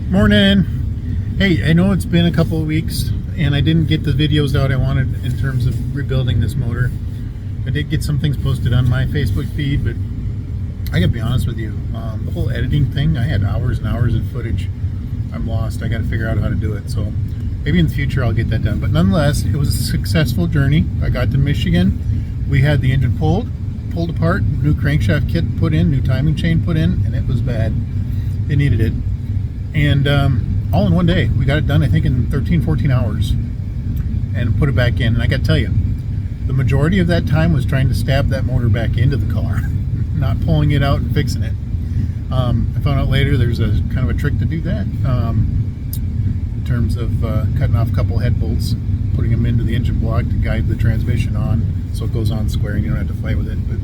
Morning. Hey, I know it's been a couple of weeks and I didn't get the videos out I wanted in terms of rebuilding this motor. I did get some things posted on my Facebook feed, but I gotta be honest with you, the whole editing thing, I had hours and hours of footage. I'm lost. I gotta figure out how to do it. So maybe in the future I'll get that done. But nonetheless, it was a successful journey. I got to Michigan. We had the engine pulled apart, new crankshaft kit put in, new timing chain put in, and it was bad. It needed it. And all in one day. We got it done, I think, in 13, 14 hours and put it back in. And I got to tell you, the majority of that time was trying to stab that motor back into the car, not pulling it out and fixing it. I found out later there's a kind of a trick to do that in terms of cutting off a couple head bolts, putting them into the engine block to guide the transmission on so it goes on square and you don't have to fight with it. But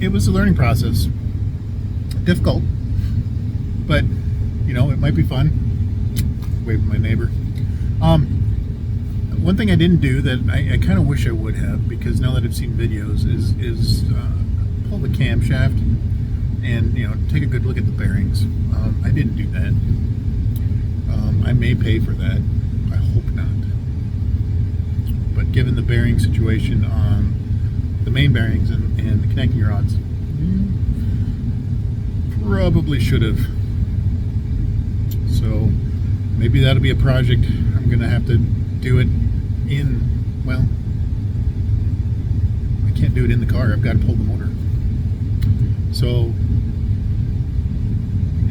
it was a learning process. Difficult, but you know, it might be fun. Wave at my neighbor. One thing I didn't do that I kind of wish I would have, because now that I've seen videos, is pull the camshaft and, you know, take a good look at the bearings. I didn't do that. I may pay for that. I hope not. But given the bearing situation on the main bearings and the connecting rods, probably should have. So maybe that'll be a project. I'm going to have to do it in, well, I can't do it in the car. I've got to pull the motor. So,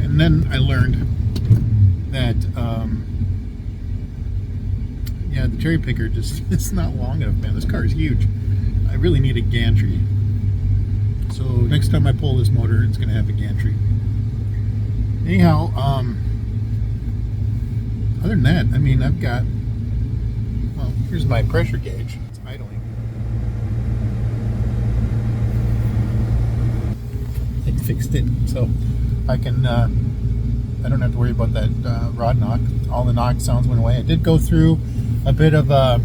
and then I learned that, yeah, the cherry picker just, it's not long enough, man. This car is huge. I really need a gantry. So next time I pull this motor, it's going to have a gantry. Anyhow, other than that, I mean, I've got, well, here's my pressure gauge. It's idling. I fixed it, so I can, I don't have to worry about that rod knock. All the knock sounds went away. I did go through a bit of a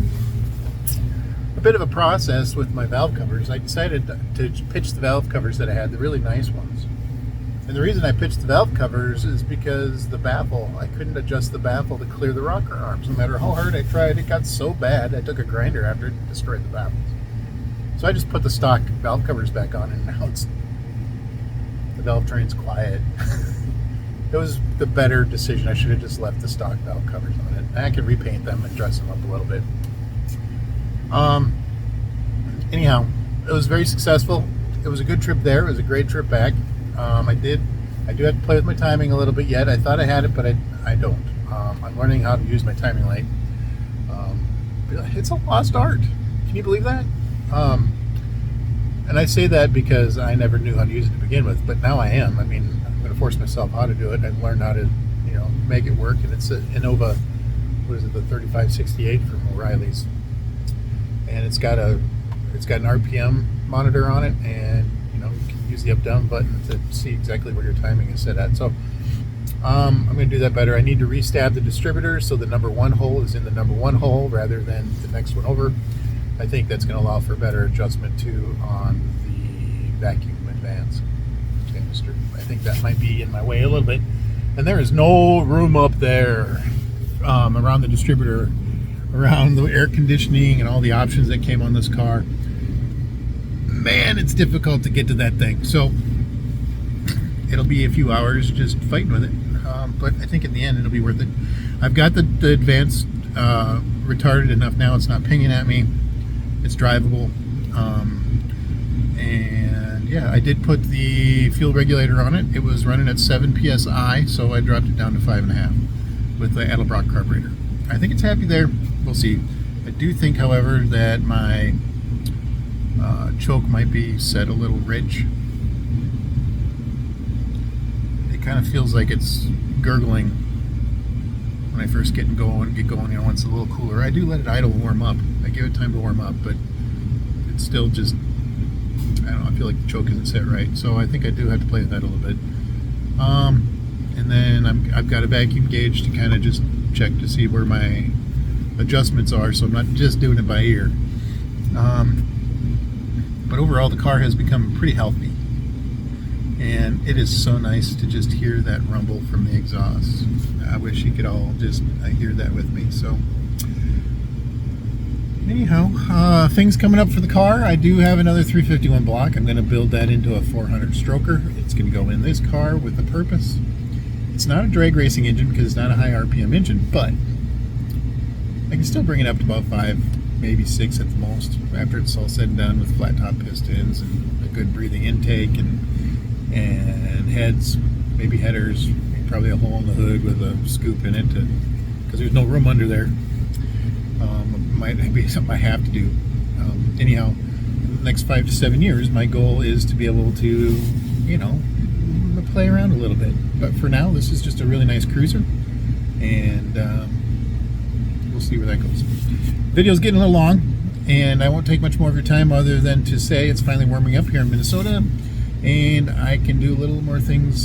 process with my valve covers. I decided to pitch the valve covers that I had, the really nice ones. And the reason I pitched the valve covers is because the baffle, I couldn't adjust the baffle to clear the rocker arms. No matter how hard I tried, it got so bad, I took a grinder after it and destroyed the baffles. So I just put the stock valve covers back on, and now the valve train's quiet. It was the better decision. I should have just left the stock valve covers on it. I could repaint them and dress them up a little bit. Anyhow, it was very successful. It was a good trip there. It was a great trip back. I do have to play with my timing a little bit yet. I thought I had it, but I don't. I'm learning how to use my timing light. It's a lost art. Can you believe that? And I say that because I never knew how to use it to begin with, but now I am. I mean, I'm going to force myself how to do it. I've learned how to, you know, make it work. And it's an Innova, what is it, the 3568 from O'Reilly's, and it's got an RPM monitor on it, and you can use the up-down button to see exactly where your timing is set at. So I'm going to do that better. I need to restab the distributor so the number one hole is in the number one hole rather than the next one over. I think that's going to allow for better adjustment too on the vacuum advance canister. I think that might be in my way a little bit. And there is no room up there around the distributor, around the air conditioning and all the options that came on this car. Man, it's difficult to get to that thing. So it'll be a few hours just fighting with it. But I think in the end it'll be worth it. I've got the advance retarded enough now. It's not pinging at me. It's drivable. And yeah, I did put the fuel regulator on it. It was running at 7 psi, so I dropped it down to 5.5 with the Edelbrock carburetor. I think it's happy there. We'll see. I do think, however, that my choke might be set a little rich. It kind of feels like it's gurgling when I first get going, you know, once it's a little cooler. I do let it idle warm up. I give it time to warm up, but it's still just, I don't know, I feel like the choke isn't set right. So I think I do have to play with that a little bit. And then I've got a vacuum gauge to kind of just check to see where my adjustments are, so I'm not just doing it by ear. But overall, the car has become pretty healthy. And it is so nice to just hear that rumble from the exhaust. I wish you could all just hear that with me. So anyhow, things coming up for the car. I do have another 351 block. I'm going to build that into a 400 stroker. It's going to go in this car with a purpose. It's not a drag racing engine because it's not a high RPM engine, but I can still bring it up to about 5, maybe 6 at the most after it's all said and done, with flat top pistons and a good breathing intake and heads, maybe headers, probably a hole in the hood with a scoop in it because there's no room under there. Might be something I have to do. Anyhow, the next 5 to 7 years, my goal is to be able to, play around a little bit. But for now, this is just a really nice cruiser, and we'll see where that goes. Video's getting a little long, and I won't take much more of your time other than to say it's finally warming up here in Minnesota, and I can do a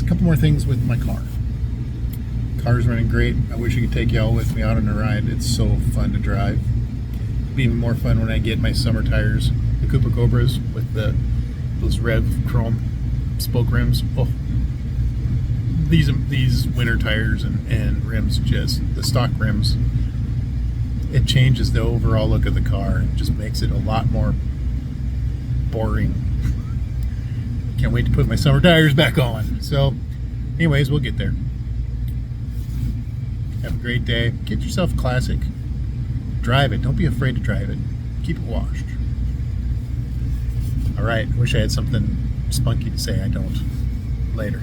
couple more things with my car. Car's running great. I wish I could take y'all with me out on a ride. It's so fun to drive. It'll be even more fun when I get my summer tires, the Cooper Cobras with those red chrome spoke rims. Oh, these winter tires and rims, just the stock rims, it changes the overall look of the car. It just makes it a lot more boring. Can't wait to put my summer tires back on. So anyways, we'll get there. Have a great day. Get yourself a classic. Drive it. Don't be afraid to drive it. Keep it washed. All right. Wish I had something spunky to say. I don't. Later.